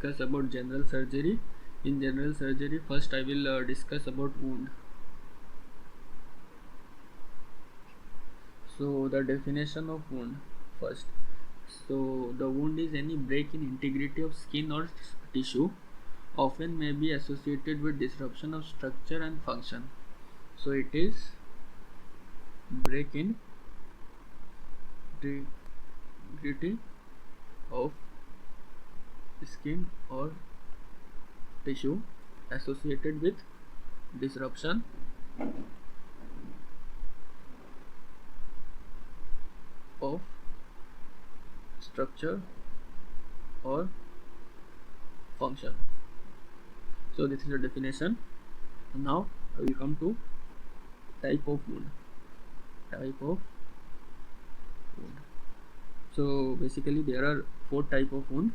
discuss about general surgery. In general surgery, first I will discuss about wound. So the definition of wound first. So the wound is any break in integrity of skin or tissue, often may be associated with disruption of structure and function. So it is break in integrity of skin or tissue associated with disruption of structure or function. So this is the definition. Now I will come to type of wound. So basically there are 4 type of wound.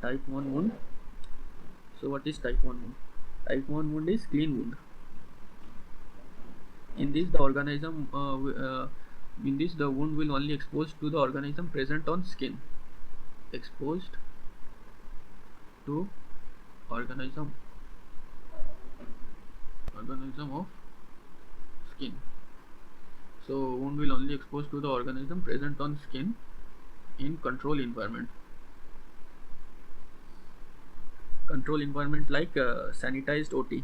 Type 1 wound. So what is type 1 wound? Type 1 wound is clean wound. In this the wound will only exposed to the organism present on skin. Exposed to organism of skin. So wound will only exposed to the organism present on skin in control environment. Control environment like sanitized OT.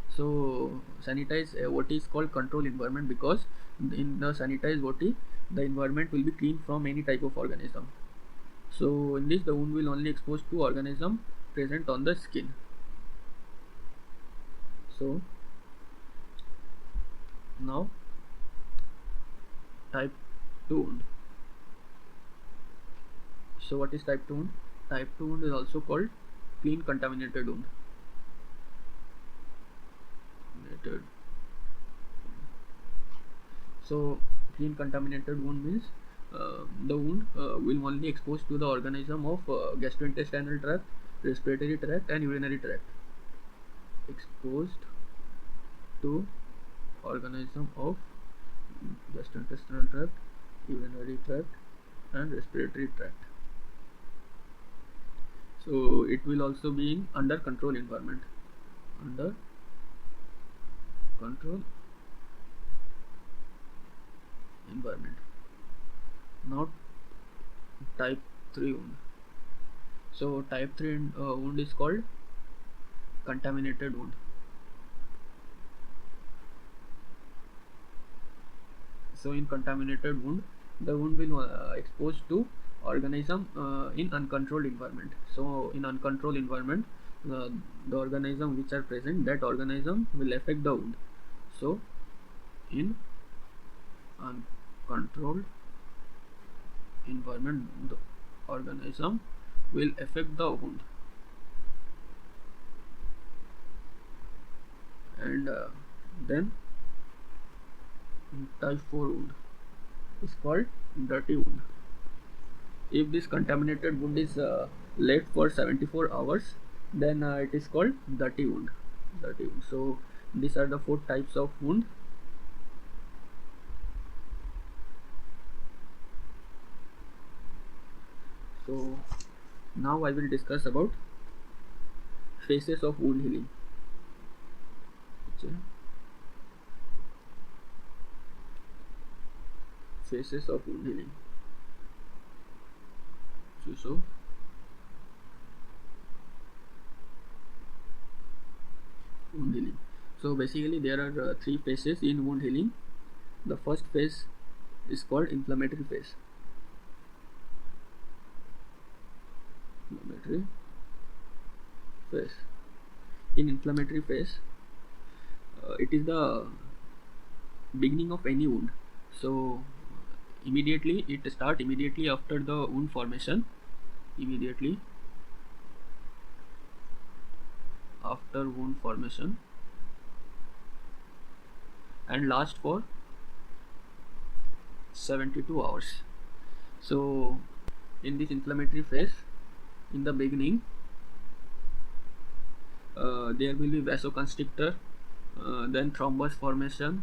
So sanitized OT is called control environment because in the sanitized OT the environment will be clean from any type of organism. So in this the wound will only exposed to organism present on the skin. So now type 2 wound. So what is type 2 wound? Type 2 wound is also called clean contaminated wound. So clean contaminated wound means the wound will only exposed to the organism of gastrointestinal tract, respiratory tract and urinary tract. Exposed to organism of gastrointestinal tract, urinary tract and respiratory tract. So it will also be in under control environment. Under control environment. Now type 3 wound. So type 3 wound is called contaminated wound. So in contaminated wound, the wound will exposed to organism in uncontrolled environment. So in uncontrolled environment, the organism which are present, that organism will affect the wound. So in uncontrolled environment, the organism will affect the wound. And then type 4 wound is called dirty wound. If this contaminated wound is left for 74 hours, then it is called dirty wound. So these are the 4 types of wound. So now I will discuss about phases of wound healing. Phases of wound healing. Wound healing. So basically there are 3 phases in wound healing. The first phase is called inflammatory phase. In inflammatory phase, it is the beginning of any wound. So immediately it starts immediately after the wound formation. Immediately after wound formation and last for 72 hours. So in this inflammatory phase, in the beginning there will be vasoconstrictor, then thrombus formation,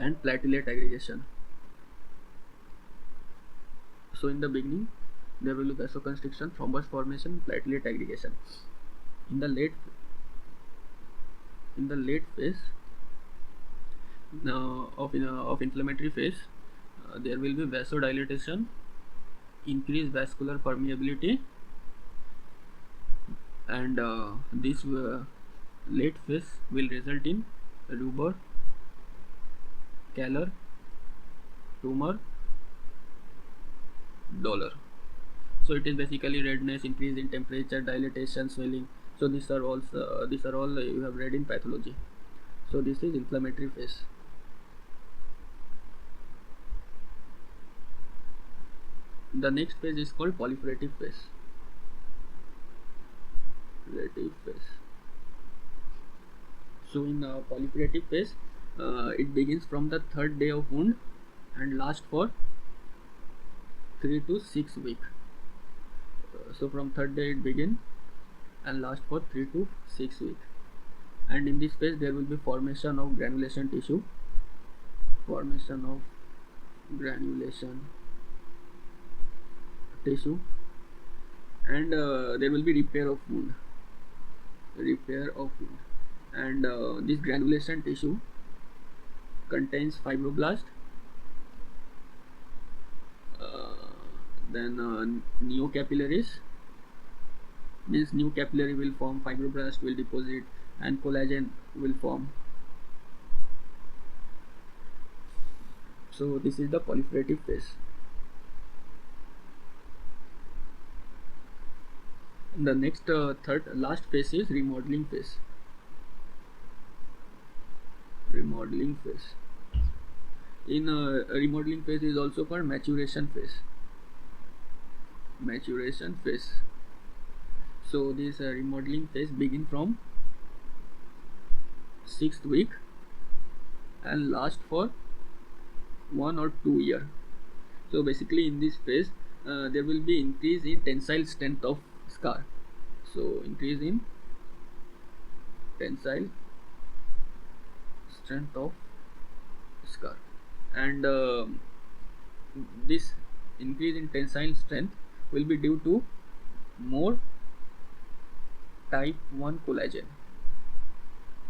and platelet aggregation. So in the beginning there will be vasoconstriction, thrombus formation, platelet aggregation. In the late phase of inflammatory phase, there will be vasodilatation, increased vascular permeability, and this late phase will result in rubor, calor, tumor, dolor. So it is basically redness, increase in temperature, dilatation, swelling. So these are all you have read in pathology. So this is inflammatory phase. The next phase is called proliferative phase. So in proliferative phase, it begins from the third day of wound and lasts for 3 to 6 weeks. So from third day it begins and lasts for 3 to 6 weeks. And in this phase there will be formation of granulation tissue, and there will be repair of wound. And this granulation tissue contains fibroblast, then neocapillaries, means new capillary will form, fibroblast will deposit, and collagen will form. So this is the proliferative phase. The next last phase is remodeling phase. In remodeling phase is also called maturation phase. So this remodeling phase begin from 6th week and last for 1 or 2 years. So basically in this phase there will be increase in tensile strength of scar. So increase in tensile strength of scar, and this increase in tensile strength will be due to more type 1 collagen.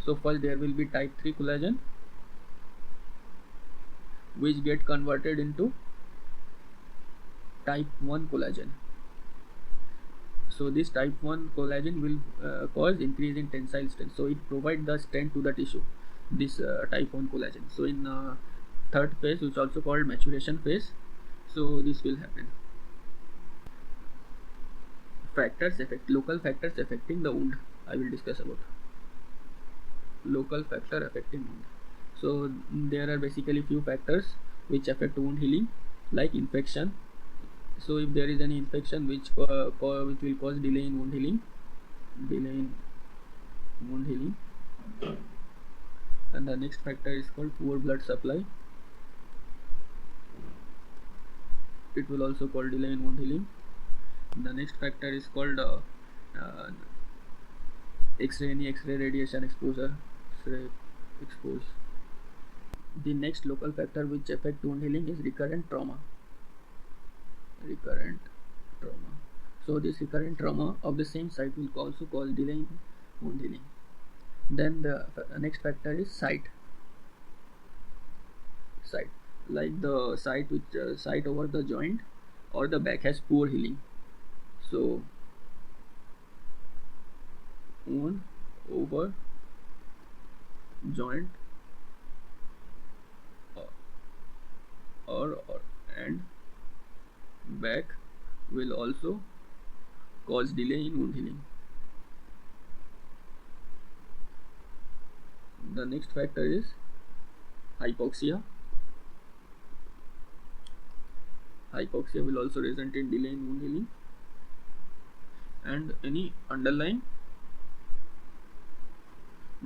So first there will be type 3 collagen which get converted into type 1 collagen. So this type 1 collagen will cause increase in tensile strength, so it provides the strength to the tissue, this type 1 collagen. So in third phase, which is also called maturation phase, so this will happen. Local factors affecting the wound. I will discuss about local factor affecting wound. So there are basically few factors which affect wound healing, like infection. So if there is any infection which will cause delay in wound healing, and the next factor is called poor blood supply. It will also cause delay in wound healing. The next factor is called X-ray radiation exposure. The next local factor which affect wound healing is recurrent trauma. So this recurrent trauma of the same site will also cause delay in wound healing. Then the next factor is site, like the site which site over the joint or the back has poor healing. So wound over joint or and back will also cause delay in wound healing. The next factor is hypoxia. Hypoxia will also result in delay in wound healing, and any underlying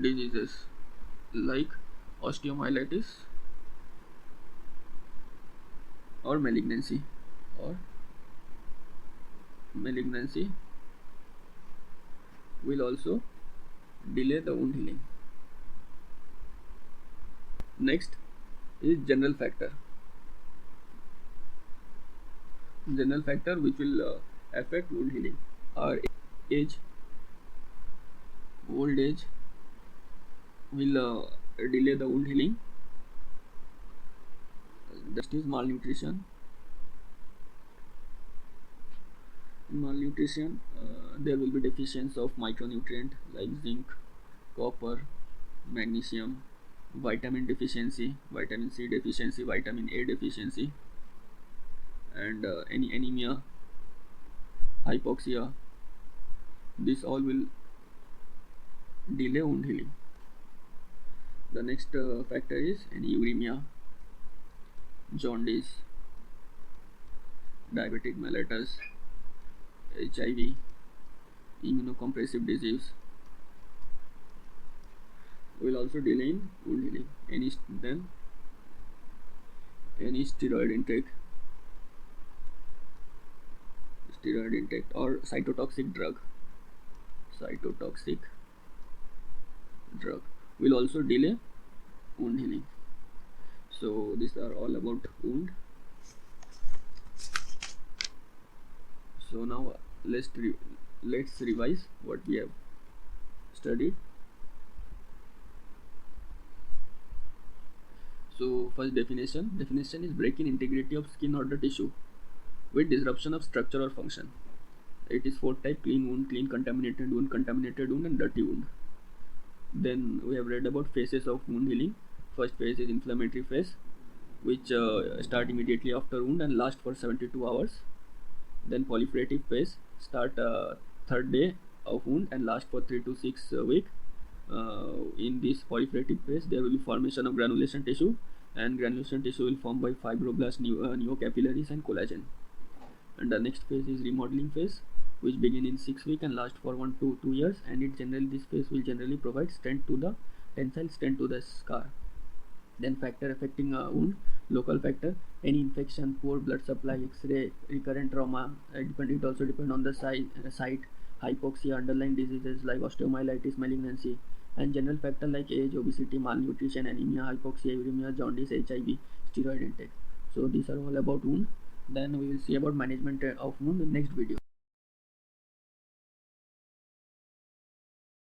diseases like osteomyelitis or malignancy will also delay the wound healing. Next, is general factor. General factor which will affect wound healing are age. Old age will delay the wound healing. Next is malnutrition. In malnutrition, there will be deficiency of micronutrient like zinc, copper, magnesium, vitamin deficiency, vitamin C deficiency, vitamin A deficiency, and any anemia, hypoxia. This all will delay wound healing. The next factor is any uremia, jaundice, diabetic mellitus, HIV, immunocompressive disease will also delay in wound healing. Any steroid intake or cytotoxic drug will also delay wound healing. So these are all about wound. So now let's revise what we have studied. So first definition is break in integrity of skin or the tissue with disruption of structure or function. It is 4 type: clean wound, clean contaminated wound, and dirty wound. Then we have read about phases of wound healing. First phase is inflammatory phase, which start immediately after wound and last for 72 hours. Then proliferative phase start third day of wound and last for 3 to 6 weeks. In this proliferative phase, there will be formation of granulation tissue, and granulation tissue will form by fibroblasts, neocapillaries, and collagen. And the next phase is remodeling phase, which begin in 6 weeks and last for 1 to 2 years, and this phase will generally provide tensile strength to the scar. Then factor affecting a wound: local factor, any infection, poor blood supply, X-ray, recurrent trauma. It also depends on the site, hypoxia, underlying diseases like osteomyelitis, malignancy, and general factor like age, obesity, malnutrition, anemia, hypoxia, uremia, jaundice, HIV, steroid intake. So these are all about wound. Then we will see about management of wound in next video.